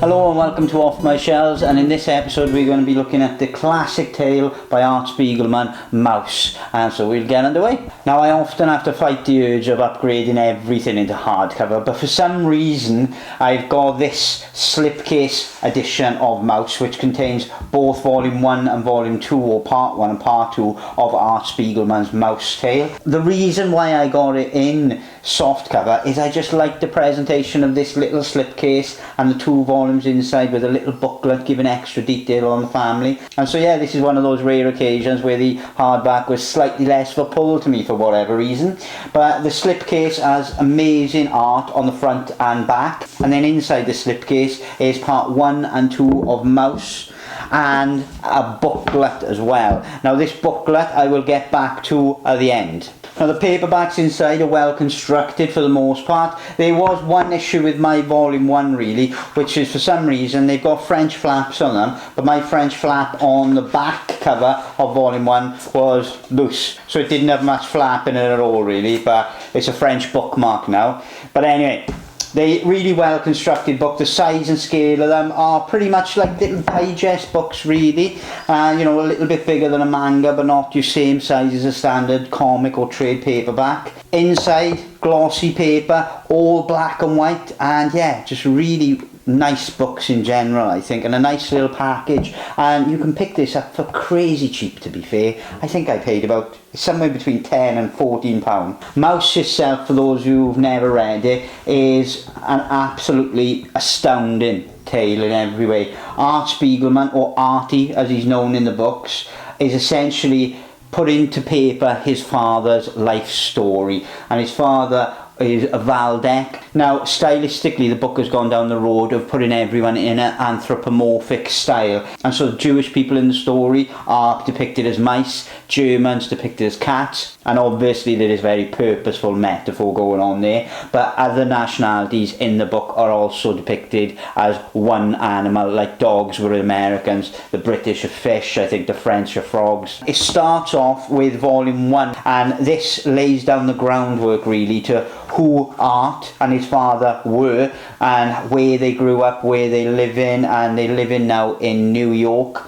Hello and welcome to Off My Shelves, and in this episode we're going to be looking at the classic tale by Art Spiegelman, Mouse, and so we'll get underway. Now, I often have to fight the urge of upgrading everything into hardcover, but for some reason I've got this slipcase edition of Mouse, which contains both Volume 1 and Volume 2, or Part 1 and Part 2 of Art Spiegelman's Mouse tale. The reason why I got it in softcover is I just like the presentation of this little slipcase and the two volumes inside with a little booklet giving extra detail on the family. And so yeah, this is one of those rare occasions where the hardback was slightly less of a pull to me for whatever reason. But the slipcase has amazing art on the front and back, and then inside the slipcase is Part 1 and 2 of Mouse and a booklet as well. Now, this booklet I will get back to at the end. Now, the paperbacks inside are well constructed for the most part. There was one issue with my Volume 1 really, which is for some reason they've got French flaps on them, but my French flap on the back cover of Volume 1 was loose, so it didn't have much flap in it at all really, but it's a French bookmark now. But anyway, they really well constructed book. The size and scale of them are pretty much like little digest books really. You know, a little bit bigger than a manga, but not your same size as a standard comic or trade paperback. Inside, glossy paper, all black and white, and yeah, just really nice books in general, I think, and a nice little package. And you can pick this up for crazy cheap, to be fair. I think I paid about somewhere between £10 and £14. Mouse itself, for those who've never read it, is an absolutely astounding tale in every way. Art Spiegelman, or Artie as he's known in the books, is essentially put into paper his father's life story, and his father is a Valdec. Now, stylistically, the book has gone down the road of putting everyone in an anthropomorphic style, and so Jewish people in the story are depicted as mice, Germans depicted as cats, and obviously there is very purposeful metaphor going on there, but other nationalities in the book are also depicted as one animal, like dogs were Americans, the British are fish, I think the French are frogs. It starts off with Volume 1, and this lays down the groundwork really to who Art and his father were, and where they grew up, where they live in, and they live in now in New York.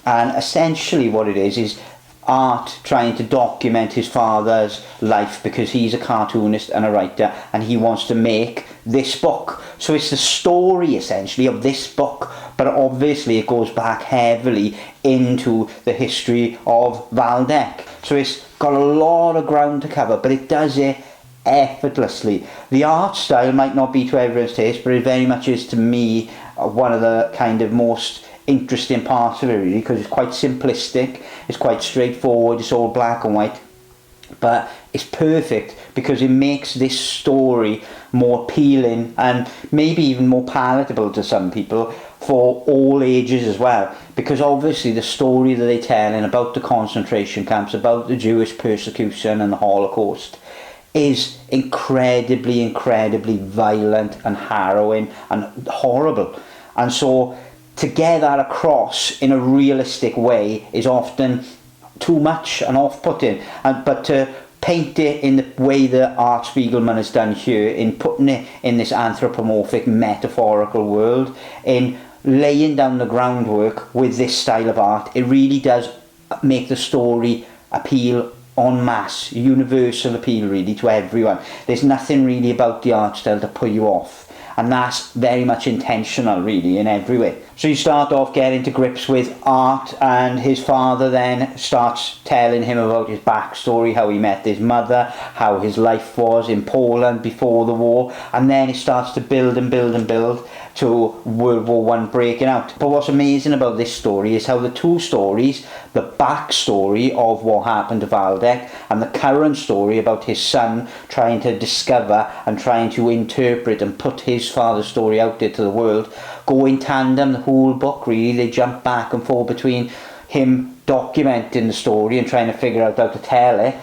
And essentially what it is Art trying to document his father's life, because he's a cartoonist and a writer, and he wants to make this book. So it's the story essentially of this book, but obviously it goes back heavily into the history of Valdec. So it's got a lot of ground to cover, but it does it effortlessly. The art style might not be to everyone's taste, but it very much is to me one of the kind of most interesting parts of it really, because it's quite simplistic, it's quite straightforward, it's all black and white, but it's perfect because it makes this story more appealing and maybe even more palatable to some people for all ages as well, because obviously the story that they tell in about the concentration camps, about the Jewish persecution and the Holocaust, is incredibly violent and harrowing and horrible. And so to get that across in a realistic way is often too much and off-putting. But to paint it in the way that Art Spiegelman has done here, in putting it in this anthropomorphic metaphorical world, in laying down the groundwork with this style of art, it really does make the story appeal en masse, universal appeal really to everyone. There's nothing really about the art style to put you off, and that's very much intentional really in every way. So you start off getting to grips with Art, and his father then starts telling him about his backstory, how he met his mother, how his life was in Poland before the war, and then it starts to build to World War I breaking out. But what's amazing about this story is how the two stories, the backstory of what happened to Valdec and the current story about his son trying to discover and trying to interpret and put his father's story out there to the world, go in tandem the whole book really. They jump back and forth between him documenting the story and trying to figure out how to tell it,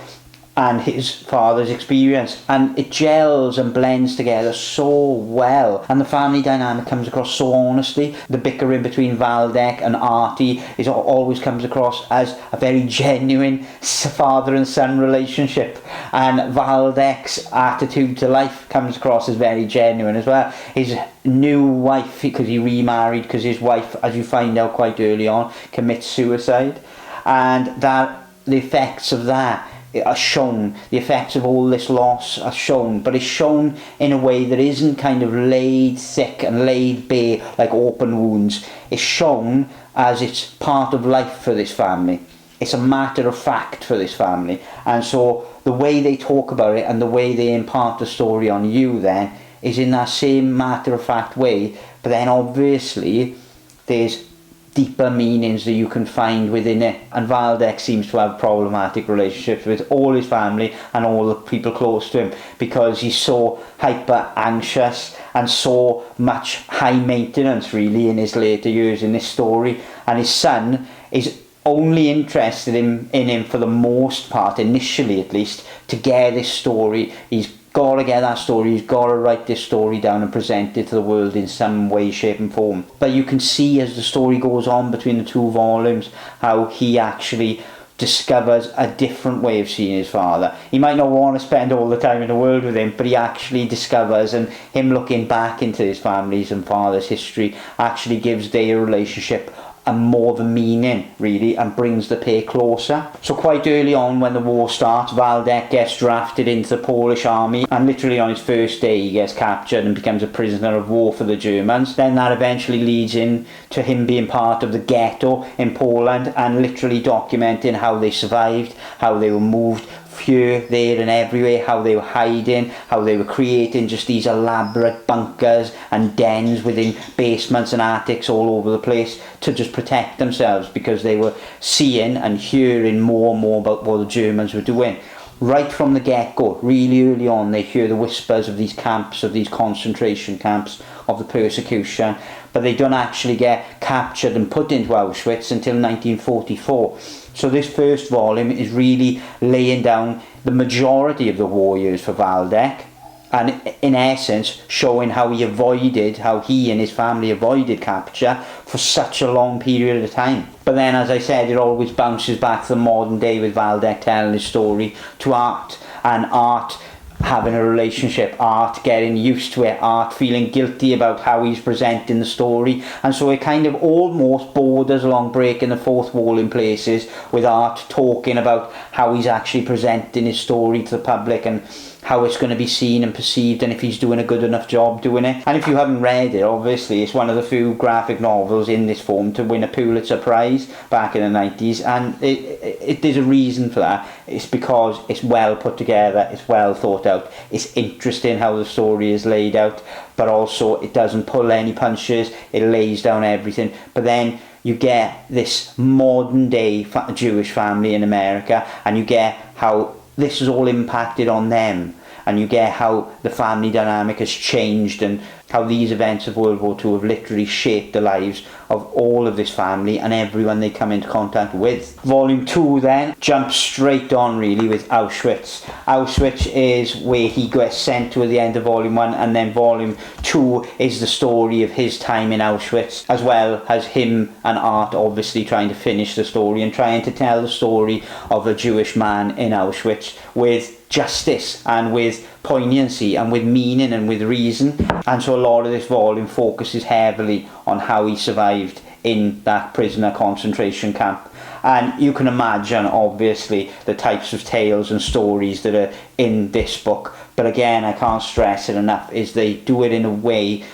and his father's experience, and it gels and blends together so well, and the family dynamic comes across so honestly. The bickering between Valdec and Artie always comes across as a very genuine father and son relationship, and Valdec's attitude to life comes across as very genuine as well. His new wife, because he remarried, because his wife, as you find out quite early on, commits suicide, and that the effects of that are shown, the effects of all this loss are shown, but it's shown in a way that isn't kind of laid thick and laid bare like open wounds. It's shown as it's part of life for this family. It's a matter of fact for this family, and so the way they talk about it and the way they impart the story on you then is in that same matter of fact way, but then obviously there's deeper meanings that you can find within it. And Valdec seems to have problematic relationships with all his family and all the people close to him, because he's so hyper anxious and so much high maintenance really in his later years in this story. And his son is only interested in him for the most part, initially at least, to get this story. He's got to get that story, he's got to write this story down and present it to the world in some way, shape and form. But you can see as the story goes on between the two volumes how he actually discovers a different way of seeing his father. He might not want to spend all the time in the world with him, but he actually discovers, and him looking back into his family's and father's history actually gives their relationship and more of a meaning really, and brings the pair closer. So quite early on when the war starts, Valdec gets drafted into the Polish army, and literally on his first day he gets captured and becomes a prisoner of war for the Germans. Then that eventually leads in to him being part of the ghetto in Poland and literally documenting how they survived, how they were moved here, there and everywhere, how they were hiding, how they were creating just these elaborate bunkers and dens within basements and attics all over the place to just protect themselves, because they were seeing and hearing more and more about what the Germans were doing. Right from the get-go, really early on, they hear the whispers of these camps, of these concentration camps, of the persecution, but they don't actually get captured and put into Auschwitz until 1944. So this first volume is really laying down the majority of the war years for Valdec, and in essence showing how he and his family avoided capture for such a long period of time. But then, as I said, it always bounces back to the modern day with Valdec telling his story to Art, and Art having a relationship, Art getting used to it, Art feeling guilty about how he's presenting the story. And so it kind of almost borders along breaking the fourth wall in places, with Art talking about how he's actually presenting his story to the public and how it's going to be seen and perceived, and if he's doing a good enough job doing it. And if you haven't read it, obviously it's one of the few graphic novels in this form to win a Pulitzer Prize back in the 90s, and there's a reason for that. It's because it's well put together, it's well thought out, it's interesting how the story is laid out, but also it doesn't pull any punches, it lays down everything. But then you get this modern day Jewish family in America, and you get how this has all impacted on them, and you get how the family dynamic has changed, and how these events of World War II have literally shaped the lives of all of this family and everyone they come into contact with. Volume 2 then jumps straight on really with Auschwitz. Auschwitz is where he gets sent to at the end of Volume 1, and then Volume 2 is the story of his time in Auschwitz, as well as him and Art obviously trying to finish the story and trying to tell the story of a Jewish man in Auschwitz with justice and with poignancy and with meaning and with reason. And so a lot of this volume focuses heavily on how he survived in that prisoner concentration camp. And you can imagine obviously the types of tales and stories that are in this book, but again I can't stress it enough, is they do it in a way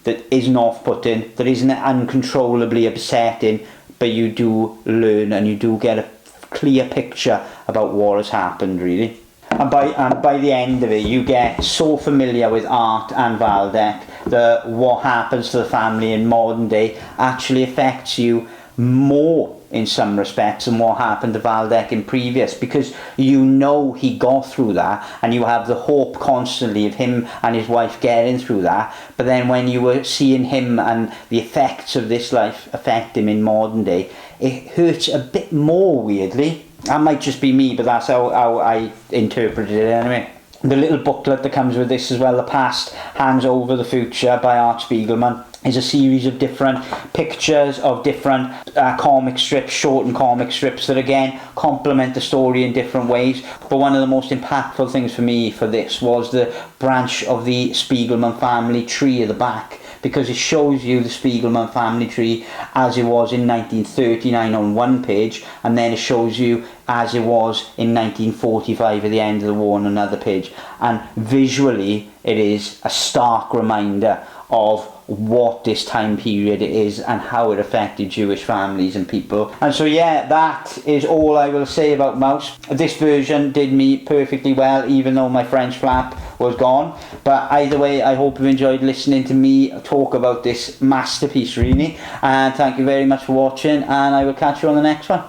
that isn't off-putting, that isn't uncontrollably upsetting, but you do learn and you do get a clear picture about what has happened really. And by the end of it, you get so familiar with Art and Valdec that what happens to the family in modern day actually affects you more in some respects than what happened to Valdec in previous, because you know he got through that, and you have the hope constantly of him and his wife getting through that. But then when you were seeing him and the effects of this life affect him in modern day, it hurts a bit more weirdly. That might just be me, but that's how I interpreted it anyway. The little booklet that comes with this as well, The Past Hangs Over the Future by Art Spiegelman, is a series of different pictures of different comic strips, shortened comic strips that again complement the story in different ways. But one of the most impactful things for me for this was the branch of the Spiegelman family tree at the back, because it shows you the Spiegelman family tree as it was in 1939 on one page, and then it shows you as it was in 1945 at the end of the war on another page. And visually it is a stark reminder of what this time period is and how it affected Jewish families and people. And so yeah, that is all I will say about Mouse. This version did me perfectly well, even though my French flap was gone. But either way, I hope you enjoyed listening to me talk about this masterpiece really, and thank you very much for watching, and I will catch you on the next one.